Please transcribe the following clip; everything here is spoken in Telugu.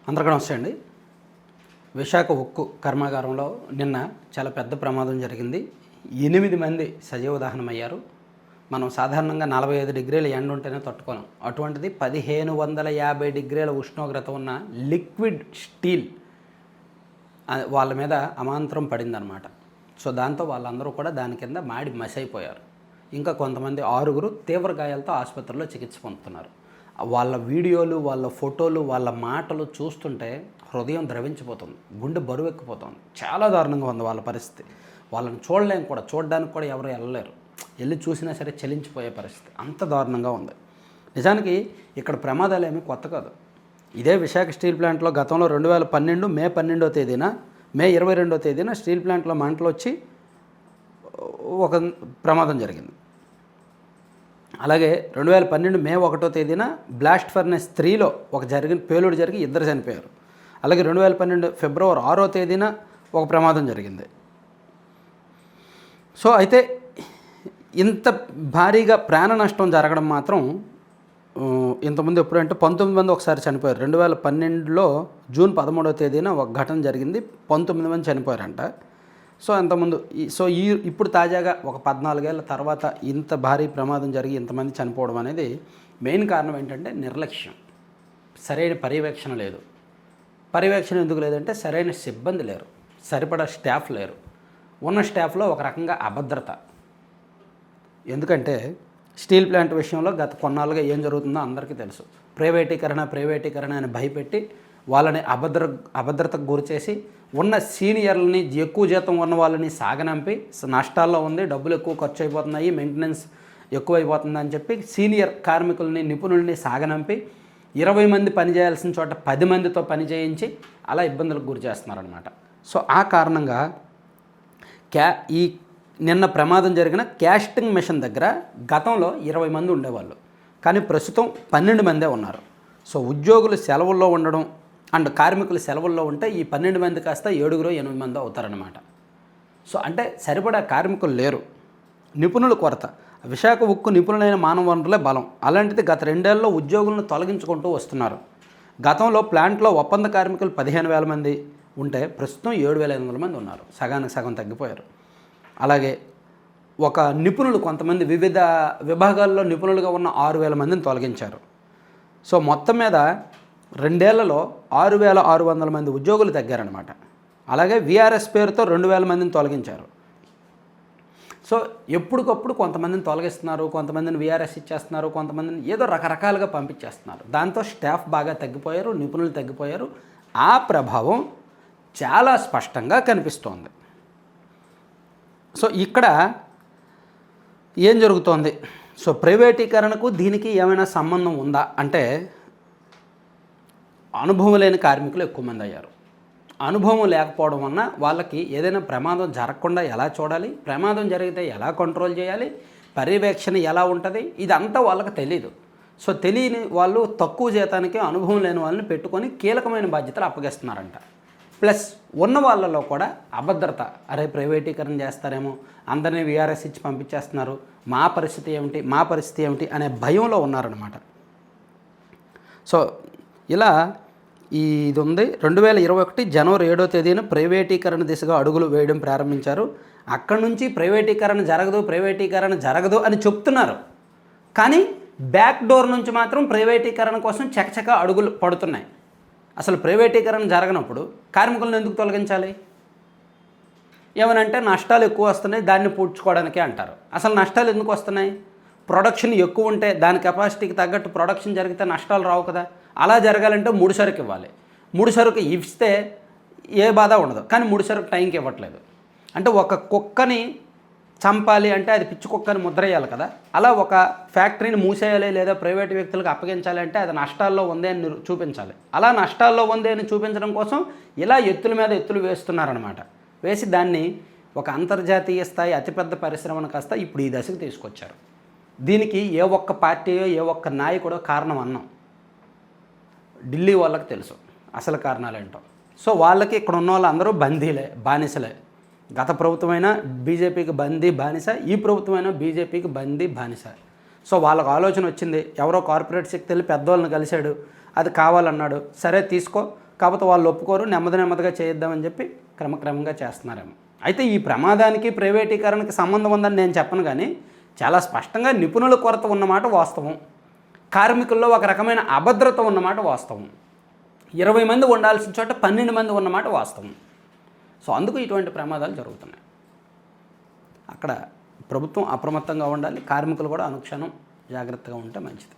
అందరికీ నమస్తే అండి. విశాఖ ఉక్కు కర్మాగారంలో నిన్న చాలా పెద్ద ప్రమాదం జరిగింది. 8 మంది సజీవ దహనమయ్యారు. మనం సాధారణంగా 45 డిగ్రీల ఎండ ఉంటేనే తట్టుకోలేం. అటువంటిది 1550 డిగ్రీల ఉష్ణోగ్రత ఉన్న లిక్విడ్ స్టీల్ వాళ్ళ మీద అమాంతరం పడిందనమాట. సో దాంతో వాళ్ళందరూ కూడా దాని కింద మాడి మసైపోయారు. ఇంకా కొంతమంది 6 తీవ్ర గాయాలతో ఆసుపత్రిలో చికిత్స పొందుతున్నారు. వాళ్ళ వీడియోలు, వాళ్ళ ఫోటోలు, వాళ్ళ మాటలు చూస్తుంటే హృదయం ద్రవించిపోతుంది, గుండె బరువెక్కిపోతుంది. చాలా దారుణంగా ఉంది వాళ్ళ పరిస్థితి. వాళ్ళని చూడలేం కూడా, చూడడానికి కూడా ఎవరు వెళ్ళలేరు. వెళ్ళి చూసినా సరే చలించిపోయే పరిస్థితి, అంత దారుణంగా ఉంది. నిజానికి ఇక్కడ ప్రమాదాలు ఏమీ కొత్త కాదు. ఇదే విశాఖ స్టీల్ ప్లాంట్లో గతంలో 2012 మే 12వ తేదీన, మే 22వ తేదీన స్టీల్ ప్లాంట్లో మంటలు వచ్చి ఒక ప్రమాదం జరిగింది. అలాగే 2012 మే 1వ తేదీన బ్లాస్ట్ ఫర్నెస్ 3లో పేలుడు జరిగి 2 చనిపోయారు. అలాగే 2012 ఫిబ్రవరి 6వ తేదీన ఒక ప్రమాదం జరిగింది. సో అయితే ఇంత భారీగా ప్రాణ నష్టం జరగడం మాత్రం ఇంతకుముందు ఎప్పుడంటే 19 మంది ఒకసారి చనిపోయారు. 2012లో జూన్ 13వ తేదీన ఒక ఘటన జరిగింది, 19 మంది చనిపోయారంట. సో అంతకుముందు ఇప్పుడు తాజాగా ఒక 14 ఏళ్ల తర్వాత ఇంత భారీ ప్రమాదం జరిగి ఇంతమంది చనిపోవడం అనేది మెయిన్ కారణం ఏంటంటే నిర్లక్ష్యం. సరైన పర్యవేక్షణ లేదు. పర్యవేక్షణ ఎందుకు లేదంటే సరైన సిబ్బంది లేరు, సరిపడా స్టాఫ్ లేరు. ఉన్న స్టాఫ్లో ఒక రకంగా అభద్రత. ఎందుకంటే స్టీల్ ప్లాంట్ విషయంలో గత కొన్నాళ్ళుగా ఏం జరుగుతుందో అందరికీ తెలుసు. ప్రైవేటీకరణ అని భయపెట్టి వాళ్ళని అభద్రతకు గురిచేసి ఉన్న సీనియర్లని, ఎక్కువ జీతం ఉన్న వాళ్ళని సాగనంపి నష్టాల్లో ఉంది, డబ్బులు ఎక్కువ ఖర్చు అయిపోతున్నాయి, మెయింటెనెన్స్ ఎక్కువ అయిపోతుందని చెప్పి సీనియర్ కార్మికుల్ని, నిపుణుల్ని సాగనంపి 20 మంది పని చేయాల్సిన చోట 10 మందితో పని చేయించి అలా ఇబ్బందులకు గురి చేస్తున్నారనమాట. సో ఆ కారణంగా ఈ నిన్న ప్రమాదం జరిగిన క్యాస్టింగ్ మిషన్ దగ్గర గతంలో 20 మంది ఉండేవాళ్ళు, కానీ ప్రస్తుతం 12 మందే ఉన్నారు. సో ఉద్యోగులు సెలవుల్లో ఉండడం అండ్ కార్మికులు సెలవుల్లో ఉంటే ఈ 12 మంది కాస్త 7-8 మంది అవుతారనమాట. సో అంటే సరిపడా కార్మికులు లేరు, నిపుణుల కొరత. విశాఖ ఉక్కు నిపుణులైన మానవ వనరులే బలం. అలాంటిది గత 2 ఏళ్లలో ఉద్యోగులను తొలగించుకుంటూ వస్తున్నారు. గతంలో ప్లాంట్లో ఒప్పంద కార్మికులు 15,000 మంది ఉంటే ప్రస్తుతం 7,500 మంది ఉన్నారు. సగానికి సగం తగ్గిపోయారు. అలాగే ఒక నిపుణులు కొంతమంది వివిధ విభాగాల్లో నిపుణులుగా ఉన్న 6,000 మందిని తొలగించారు. సో మొత్తం మీద 2 ఏళ్లలో 6,600 మంది ఉద్యోగులు తగ్గారనమాట. అలాగే వీఆర్ఎస్ పేరుతో 2,000 మందిని తొలగించారు. సో ఎప్పటికప్పుడు కొంతమందిని తొలగిస్తున్నారు, కొంతమందిని వీఆర్ఎస్ ఇచ్చేస్తున్నారు, కొంతమందిని ఏదో రకరకాలుగా పంపించేస్తున్నారు. దాంతో స్టాఫ్ బాగా తగ్గిపోయారు, నిపుణులు తగ్గిపోయారు. ఆ ప్రభావం చాలా స్పష్టంగా కనిపిస్తోంది. సో ఇక్కడ ఏం జరుగుతోంది? సో ప్రైవేటీకరణకు దీనికి ఏమైనా సంబంధం ఉందా అంటే, అనుభవం లేని కార్మికులు ఎక్కువ మంది అయ్యారు. అనుభవం లేకపోవడం వలన వాళ్ళకి ఏదైనా ప్రమాదం జరగకుండా ఎలా చూడాలి, ప్రమాదం జరిగితే ఎలా కంట్రోల్ చేయాలి, పర్యవేక్షణ ఎలా ఉంటుంది, ఇదంతా వాళ్ళకి తెలీదు. సో తెలియని వాళ్ళు తక్కువ జీతానికి అనుభవం లేని వాళ్ళని పెట్టుకొని కీలకమైన బాధ్యతలు అప్పగిస్తున్నారంట. ప్లస్ ఉన్న వాళ్ళలో కూడా అభద్రత. అరే ప్రైవేటీకరణ చేస్తారేమో, అందరినీ వీఆర్ఎస్ ఇచ్చి పంపించేస్తున్నారు, మా పరిస్థితి ఏమిటి అనే భయంలో ఉన్నారనమాట. సో ఇలా ఇది ఉంది. 2021 జనవరి 7వ తేదీన ప్రైవేటీకరణ దిశగా అడుగులు వేయడం ప్రారంభించారు. అక్కడి నుంచి ప్రైవేటీకరణ జరగదు అని చెప్తున్నారు. కానీ బ్యాక్ డోర్ నుంచి మాత్రం ప్రైవేటీకరణ కోసం చకచక అడుగులు పడుతున్నాయి. అసలు ప్రైవేటీకరణ జరగనప్పుడు కార్మికులను ఎందుకు తొలగించాలి? ఏమనంటే నష్టాలు ఎక్కువ వస్తున్నాయి, దాన్ని పూడ్చుకోవడానికి అంటారు. అసలు నష్టాలు ఎందుకు వస్తున్నాయి? ప్రొడక్షన్ ఎక్కువ ఉంటే దాని కెపాసిటీకి తగ్గట్టు ప్రొడక్షన్ జరిగితే నష్టాలు రావు కదా. అలా జరగాలంటే ముడి సరుకు ఇవ్వాలి. ముడి సరుకు ఇస్తే ఏ బాధ ఉండదు, కానీ ముడి సరుకు టైంకి ఇవ్వట్లేదు. అంటే ఒక కుక్కని చంపాలి అంటే అది పిచ్చి కుక్కని ముద్రేయాలి కదా. అలా ఒక ఫ్యాక్టరీని మూసేయాలి లేదా ప్రైవేట్ వ్యక్తులకు అప్పగించాలి అంటే అది నష్టాల్లో ఉంది అని చూపించాలి. అలా నష్టాల్లో ఉంది అని చూపించడం కోసం ఇలా ఎత్తుల మీద ఎత్తులు వేస్తున్నారనమాట. వేసి దాన్ని ఒక అంతర్జాతీయ స్థాయి అతిపెద్ద పరిశ్రమను కాస్త ఇప్పుడు ఈ దశకు తీసుకొచ్చారు. దీనికి ఏ ఒక్క పార్టీయో ఏ ఒక్క నాయకుడో కారణం అన్నాం. ఢిల్లీ వాళ్ళకి తెలుసు అసలు కారణాలు ఏంటో. సో వాళ్ళకి ఇక్కడ ఉన్న వాళ్ళందరూ బందీలే, బానిసలే. గత ప్రభుత్వమైనా బీజేపీకి బానిస, ఈ ప్రభుత్వమైనా బీజేపీకి బానిస. సో వాళ్ళకు ఆలోచన వచ్చింది, ఎవరో కార్పొరేట్ శక్తి వెళ్ళి పెద్దవాళ్ళని కలిశాడు, అది కావాలన్నాడు, సరే తీసుకో, కాకపోతే వాళ్ళు ఒప్పుకోరు, నెమ్మదిగా చేయిద్దామని చెప్పి క్రమక్రమంగా చేస్తున్నారేమో. అయితే ఈ ప్రమాదానికి ప్రైవేటీకరణకి సంబంధం ఉందని నేను చెప్పను, కానీ చాలా స్పష్టంగా నిపుణుల కొరత ఉన్నమాట వాస్తవం. కార్మికుల్లో ఒక రకమైన అభద్రత ఉన్నమాట వాస్తవం. 20 మంది ఉండాల్సిన చోట 12 మంది ఉన్నమాట వాస్తవం. సో అందుకు ఇటువంటి ప్రమాదాలు జరుగుతున్నాయి. అక్కడ ప్రభుత్వం అప్రమత్తంగా ఉండాలి, కార్మికులు కూడా అనుక్షణం జాగ్రత్తగా ఉంటే మంచిది.